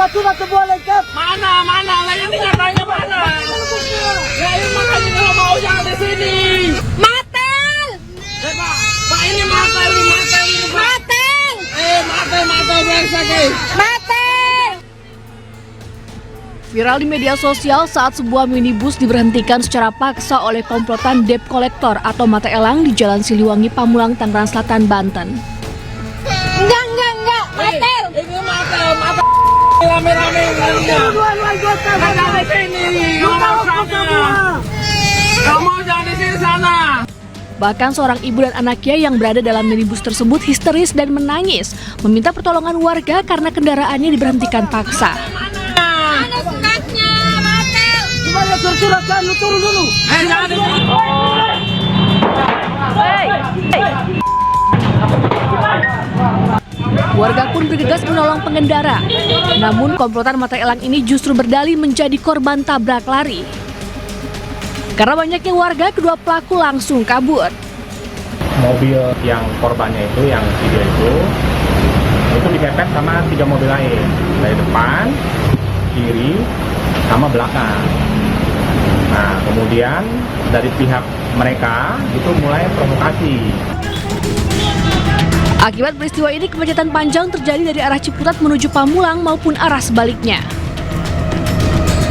surat-surat semua lengkap. Mana? Lah ini nyatanya mana? Ya ini makanya kalau mau jangan di sini. Matel! Pak ini matel. Matel! Matel brengsek. Matel! Viral di media sosial saat sebuah minibus diberhentikan secara paksa oleh komplotan debt collector atau mata elang di Jalan Siliwangi, Pamulang, Tangerang Selatan, Banten. Enggak. Matel! Ini matel. Rame-rame jangan di sini. Kamu jangan di sini sana. Bahkan seorang ibu dan anaknya yang berada dalam minibus tersebut histeris dan menangis, meminta pertolongan warga karena kendaraannya diberhentikan paksa. Mana suratnya? Matel! Gimana surat kan lu turun dulu. Jangan di sini. Warga pun bergegas menolong pengendara. Namun komplotan mata elang ini justru berdalih menjadi korban tabrak lari. Karena banyaknya warga, kedua pelaku langsung kabur. Mobil yang korbannya itu, yang video itu dipepet sama 3 mobil lain. Dari depan, kiri, sama belakang. Nah, kemudian dari pihak mereka itu mulai provokasi. Akibat peristiwa ini, kemacetan panjang terjadi dari arah Ciputat menuju Pamulang maupun arah sebaliknya.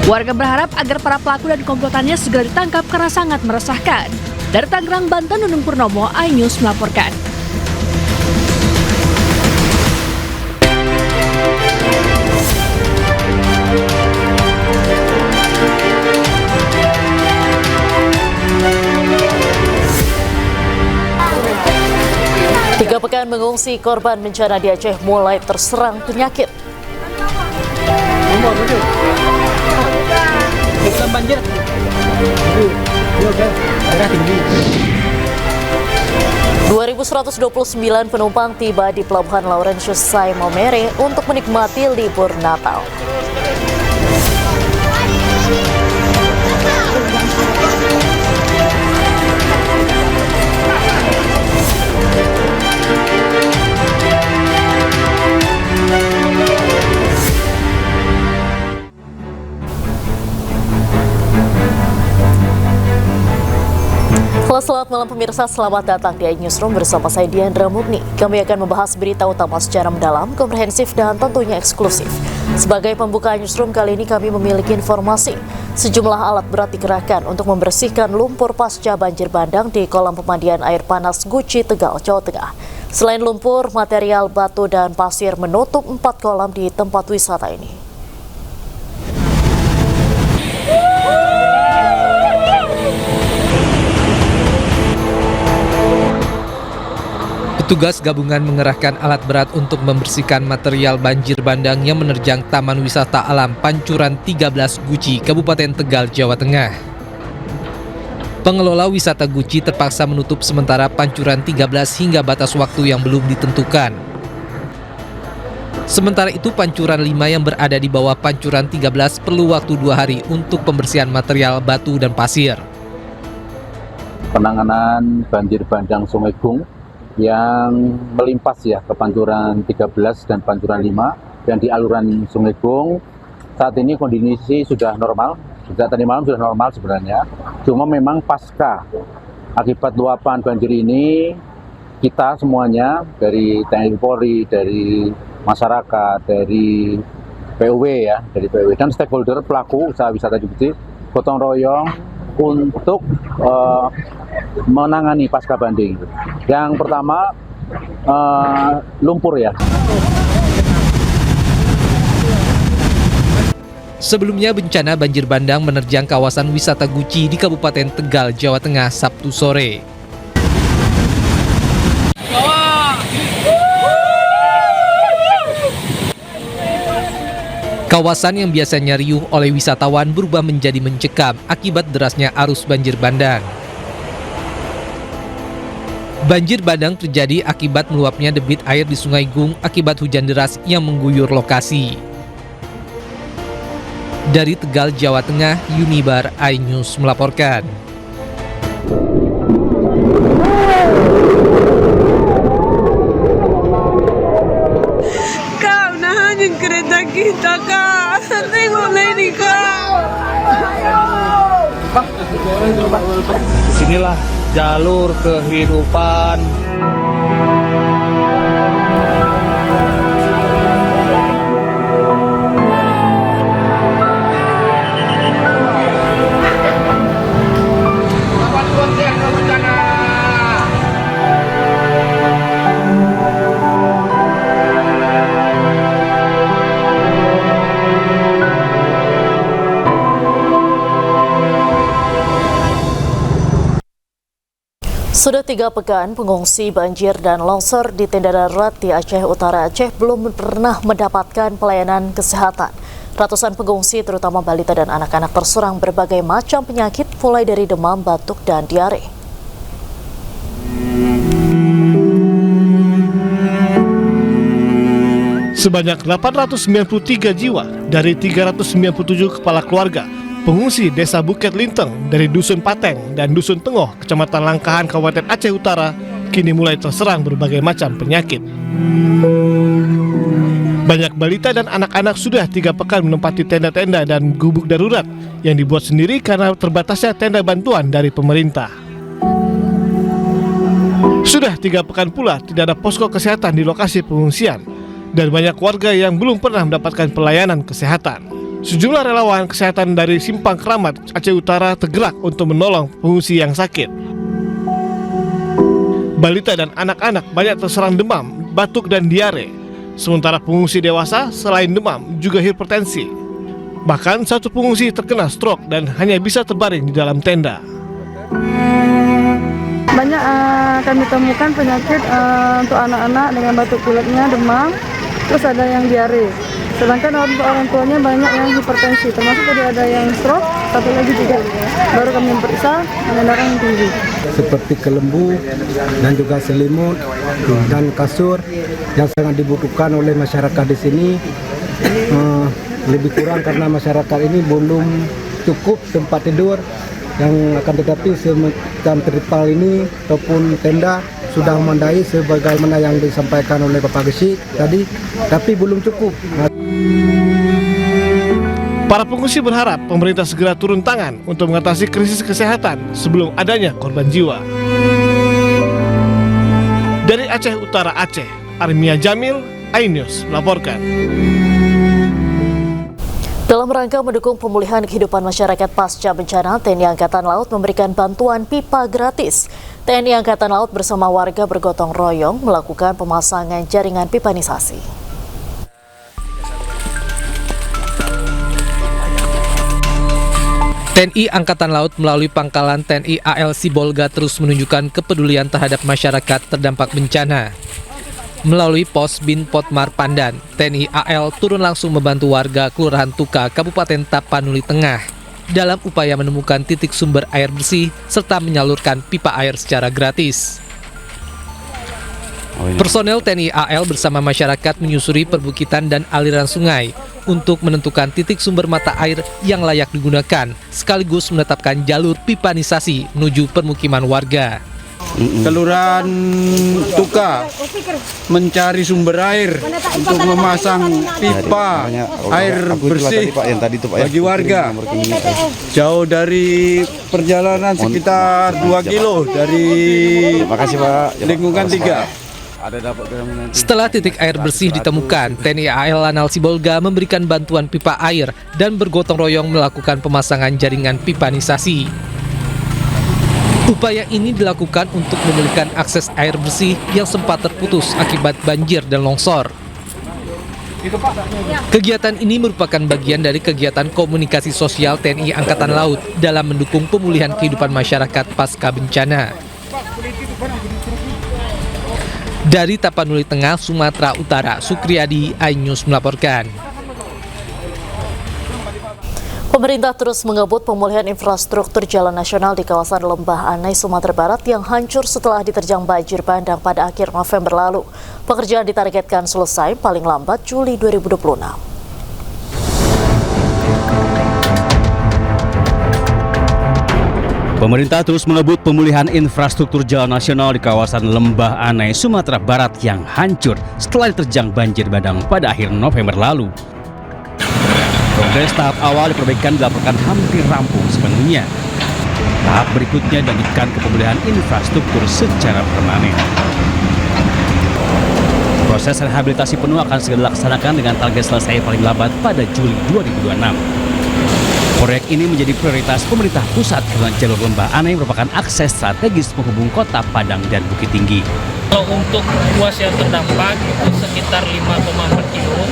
Warga berharap agar para pelaku dan komplotannya segera ditangkap karena sangat meresahkan. Dari Tangerang, Banten, Nunung Purnomo, iNews melaporkan. Tiga pekan mengungsi, korban bencana di Aceh mulai terserang penyakit. Banjir. 2.129 penumpang tiba di Pelabuhan Laurentius Sai Maumere untuk menikmati libur Natal. Selamat malam pemirsa, selamat datang di iNewsroom bersama saya Diandra Mugni. Kami akan membahas berita utama secara mendalam, komprehensif, dan tentunya eksklusif. Sebagai pembuka iNewsroom kali ini kami memiliki informasi. Sejumlah alat berat dikerahkan untuk membersihkan lumpur pasca banjir bandang di kolam pemandian air panas Guci, Tegal, Jawa Tengah. Selain lumpur, material batu dan pasir menutup 4 kolam di tempat wisata ini. Petugas gabungan mengerahkan alat berat untuk membersihkan material banjir bandang yang menerjang Taman Wisata Alam Pancuran 13 Guci, Kabupaten Tegal, Jawa Tengah. Pengelola wisata Guci terpaksa menutup sementara Pancuran 13 hingga batas waktu yang belum ditentukan. Sementara itu Pancuran 5 yang berada di bawah Pancuran 13 perlu waktu 2 hari untuk pembersihan material batu dan pasir. Penanganan banjir bandang Sungai Gung yang melimpas ya ke Pancuran 13 dan Pancuran 5 dan di aluran Sungai Gung. Saat ini kondisi sudah normal, sejak tadi malam sudah normal sebenarnya. Cuma memang pasca akibat luapan banjir ini, kita semuanya dari TNI Polri, dari masyarakat, dari PUW ya, dari PUW dan stakeholder pelaku usaha wisata Guci gotong royong untuk menangani pasca banding. Yang pertama lumpur ya. Sebelumnya bencana banjir bandang menerjang kawasan wisata Guci di Kabupaten Tegal, Jawa Tengah Sabtu sore. Kawasan yang biasanya riuh oleh wisatawan berubah menjadi mencekam akibat derasnya arus banjir bandang. Banjir bandang terjadi akibat meluapnya debit air di Sungai Gung akibat hujan deras yang mengguyur lokasi. Dari Tegal, Jawa Tengah, Yunibar, iNews melaporkan. Kau nahan yang kereta kita, Kak. Tengok ini, Kak. Inilah jalur kehidupan. Sudah 3 pekan pengungsi banjir dan longsor di tenda darurat di Aceh Utara Aceh belum pernah mendapatkan pelayanan kesehatan. Ratusan pengungsi terutama balita dan anak-anak terserang berbagai macam penyakit mulai dari demam, batuk, dan diare. Sebanyak 893 jiwa dari 397 kepala keluarga pengungsi Desa Bukit Linteng dari Dusun Pateng dan Dusun Tengoh, Kecamatan Langkahan, Kabupaten Aceh Utara, kini mulai terserang berbagai macam penyakit. Banyak balita dan anak-anak sudah 3 pekan menempati tenda-tenda dan gubuk darurat yang dibuat sendiri karena terbatasnya tenda bantuan dari pemerintah. Sudah 3 pekan pula tidak ada posko kesehatan di lokasi pengungsian dan banyak warga yang belum pernah mendapatkan pelayanan kesehatan. Sejumlah relawan kesehatan dari Simpang Keramat, Aceh Utara tergerak untuk menolong pengungsi yang sakit. Balita dan anak-anak banyak terserang demam, batuk, dan diare. Sementara pengungsi dewasa selain demam juga hipertensi. Bahkan satu pengungsi terkena stroke dan hanya bisa terbaring di dalam tenda. Banyak kami temukan penyakit untuk anak-anak dengan batuk pileknya, demam, terus ada yang diare. Sedangkan untuk orang tuanya banyak yang hipertensi, termasuk tadi ada yang stroke, satu lagi juga. Baru kami periksa dengan darah yang tinggi. Seperti kelembu dan juga selimut dan kasur yang sangat dibutuhkan oleh masyarakat di sini. Lebih kurang karena masyarakat ini belum cukup tempat tidur, yang akan tetapi semacam terpal ini ataupun tenda sudah memadai sebagaimana yang disampaikan oleh Bapak Gesik tadi, tapi belum cukup. Para pengungsi berharap pemerintah segera turun tangan untuk mengatasi krisis kesehatan sebelum adanya korban jiwa. Dari Aceh Utara Aceh, Armia Jamil, iNews melaporkan. Dalam rangka mendukung pemulihan kehidupan masyarakat pasca bencana, TNI Angkatan Laut memberikan bantuan pipa gratis. TNI Angkatan Laut bersama warga bergotong royong melakukan pemasangan jaringan pipanisasi. TNI Angkatan Laut melalui Pangkalan TNI AL Sibolga terus menunjukkan kepedulian terhadap masyarakat terdampak bencana. Melalui pos Bin Potmar Pandan, TNI AL turun langsung membantu warga Kelurahan Tuka, Kabupaten Tapanuli Tengah dalam upaya menemukan titik sumber air bersih serta menyalurkan pipa air secara gratis. Personel TNI AL bersama masyarakat menyusuri perbukitan dan aliran sungai untuk menentukan titik sumber mata air yang layak digunakan, sekaligus menetapkan jalur pipanisasi menuju permukiman warga. Kelurahan Tuka mencari sumber air untuk memasang pipa air bersih bagi warga. Jauh dari perjalanan sekitar 2 kilo dari lingkungan 3. Setelah titik air bersih ditemukan, TNI AL Lanal Sibolga memberikan bantuan pipa air dan bergotong royong melakukan pemasangan jaringan pipanisasi. Upaya ini dilakukan untuk memulihkan akses air bersih yang sempat terputus akibat banjir dan longsor. Kegiatan ini merupakan bagian dari kegiatan komunikasi sosial TNI Angkatan Laut dalam mendukung pemulihan kehidupan masyarakat pasca bencana. Dari Tapanuli Tengah, Sumatera Utara, Sukriyadi, iNews melaporkan. Pemerintah terus mengebut pemulihan infrastruktur jalan nasional di kawasan Lembah Anai, Sumatera Barat yang hancur setelah diterjang banjir bandang pada akhir November lalu. Pekerjaan ditargetkan selesai paling lambat Juli 2026. Pemerintah terus mengebut pemulihan infrastruktur jalan nasional di kawasan Lembah Anai, Sumatera Barat yang hancur setelah diterjang banjir bandang pada akhir November lalu. Progres tahap awal diperbaikan dilaporkan hampir rampung sepenuhnya. Tahap berikutnya dilanjutkan ke pemulihan infrastruktur secara permanen. Proses rehabilitasi penuh akan segera dilaksanakan dengan target selesai paling lambat pada Juli 2026. Proyek ini menjadi prioritas pemerintah pusat karena jalur Lembah Anai merupakan akses strategis penghubung kota Padang dan Bukit Tinggi. Kalau untuk ruas yang terdampak itu sekitar 5,4 kilo,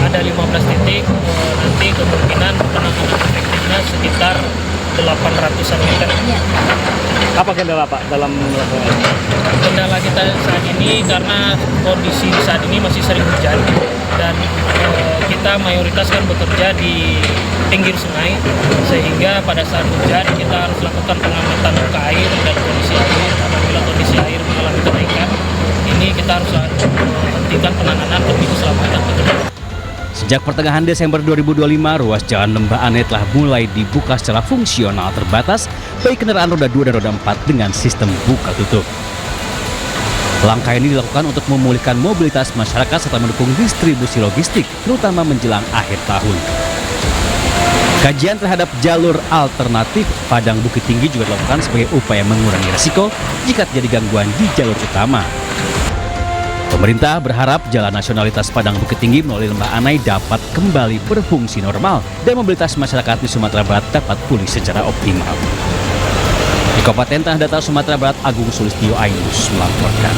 ada 15 titik, nanti kemungkinan penanganan efektifnya sekitar 800-an meter. Apa kendala Pak dalam melakukan? Kendala kita saat ini karena kondisi saat ini masih sering hujan dan kita mayoritas kan bekerja di pinggir sungai, sehingga pada saat hujan kita harus lakukan pengamatan muka air dan kondisi air. Apabila kondisi air mengalami kenaikan, ini kita harus hentikan penanganan demi keselamatan pekerja. Sejak pertengahan Desember 2025, ruas jalan Lembah Anai telah mulai dibuka secara fungsional terbatas bagi kendaraan roda 2 dan roda 4 dengan sistem buka tutup. Langkah ini dilakukan untuk memulihkan mobilitas masyarakat serta mendukung distribusi logistik, terutama menjelang akhir tahun. Kajian terhadap jalur alternatif Padang Bukit Tinggi juga dilakukan sebagai upaya mengurangi resiko jika terjadi gangguan di jalur utama. Pemerintah berharap jalan nasionalitas Padang Bukit Tinggi melalui Lembah Anai dapat kembali berfungsi normal dan mobilitas masyarakat di Sumatera Barat dapat pulih secara optimal. Di Kabupaten Tanah Datar, Sumatera Barat, Agung Sulistyo, iNews melaporkan.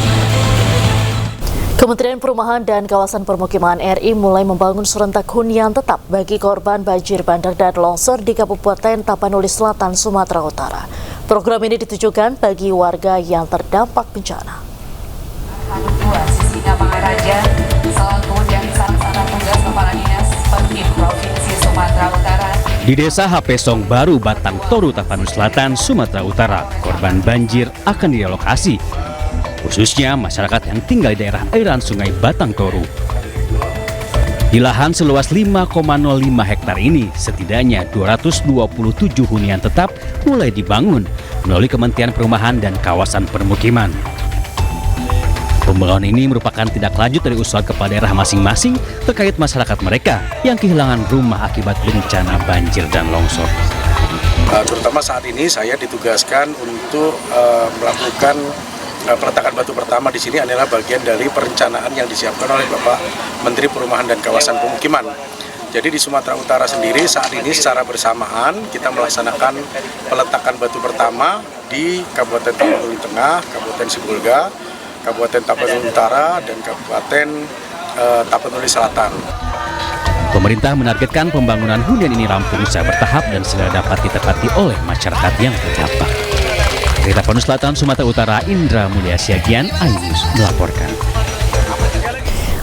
Kementerian Perumahan dan Kawasan Permukiman RI mulai membangun serentak hunian tetap bagi korban banjir bandang dan longsor di Kabupaten Tapanuli Selatan, Sumatera Utara. Program ini ditujukan bagi warga yang terdampak bencana. Sisinga Mangaraja selaku dari Pelaksana Tugas Kepala Dinas Perkim Provinsi Sumatera Utara. Di Desa HP Song Baru, Batang Toru, Tapanuli Selatan, Sumatera Utara, korban banjir akan direlokasi, khususnya masyarakat yang tinggal di daerah aliran Sungai Batang Toru. Di lahan seluas 5,05 hektar ini, setidaknya 227 hunian tetap mulai dibangun melalui Kementerian Perumahan dan Kawasan Permukiman. Pembangunan ini merupakan tindak lanjut dari usulan kepala daerah masing-masing terkait masyarakat mereka yang kehilangan rumah akibat bencana banjir dan longsor. Terutama saat ini saya ditugaskan untuk melakukan peletakan batu pertama di sini adalah bagian dari perencanaan yang disiapkan oleh Bapak Menteri Perumahan dan Kawasan Pemukiman. Jadi di Sumatera Utara sendiri saat ini secara bersamaan kita melaksanakan peletakan batu pertama di Kabupaten Tapanuli Tengah, Kabupaten Sibolga, Kabupaten Tapanuli Utara, dan Kabupaten Tapanuli Selatan. Pemerintah menargetkan pembangunan hunian ini rampung secara bertahap dan segera dapat ditepati oleh masyarakat yang terdampak. Dari Tapanuli Selatan, Sumatera Utara, Indra Mulia Siagian, iNews melaporkan.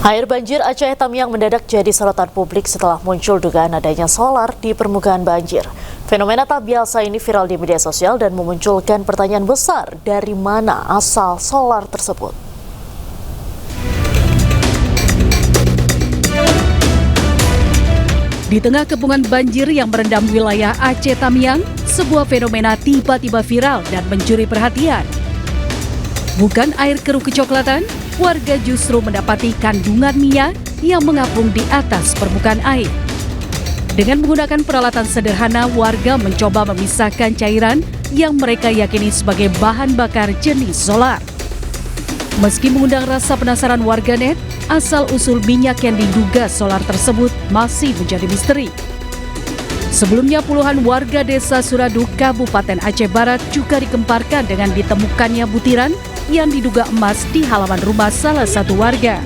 Air banjir Aceh Tamiang mendadak jadi sorotan publik setelah muncul dugaan adanya solar di permukaan banjir. Fenomena tak biasa ini viral di media sosial dan memunculkan pertanyaan besar, dari mana asal solar tersebut? Di tengah kepungan banjir yang merendam wilayah Aceh Tamiang, sebuah fenomena tiba-tiba viral dan mencuri perhatian. Bukan air keruh kecoklatan, warga justru mendapati kandungan minyak yang mengapung di atas permukaan air. Dengan menggunakan peralatan sederhana, warga mencoba memisahkan cairan yang mereka yakini sebagai bahan bakar jenis solar. Meski mengundang rasa penasaran warganet, asal-usul minyak yang diduga solar tersebut masih menjadi misteri. Sebelumnya puluhan warga desa Suradu, Kabupaten Aceh Barat juga dikemparkan dengan ditemukannya butiran yang diduga emas di halaman rumah salah satu warga.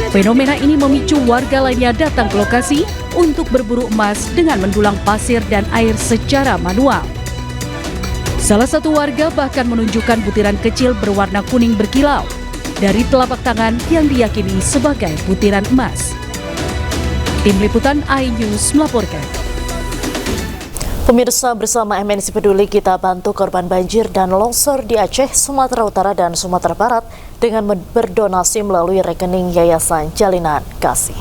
Fenomena ini memicu warga lainnya datang ke lokasi untuk berburu emas dengan mendulang pasir dan air secara manual. Salah satu warga bahkan menunjukkan butiran kecil berwarna kuning berkilau dari telapak tangan yang diyakini sebagai butiran emas. Tim Liputan iNews melaporkan. Pemirsa, bersama MNC Peduli kita bantu korban banjir dan longsor di Aceh, Sumatera Utara, dan Sumatera Barat dengan berdonasi melalui rekening Yayasan Jalinan Kasih.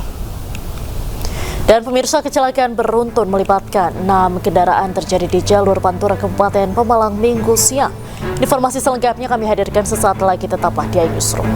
Dan pemirsa, kecelakaan beruntun melibatkan 6 kendaraan terjadi di jalur Pantura Kabupaten Pemalang Minggu siang. Informasi selengkapnya kami hadirkan sesaat lagi, tetaplah di iNewsroom.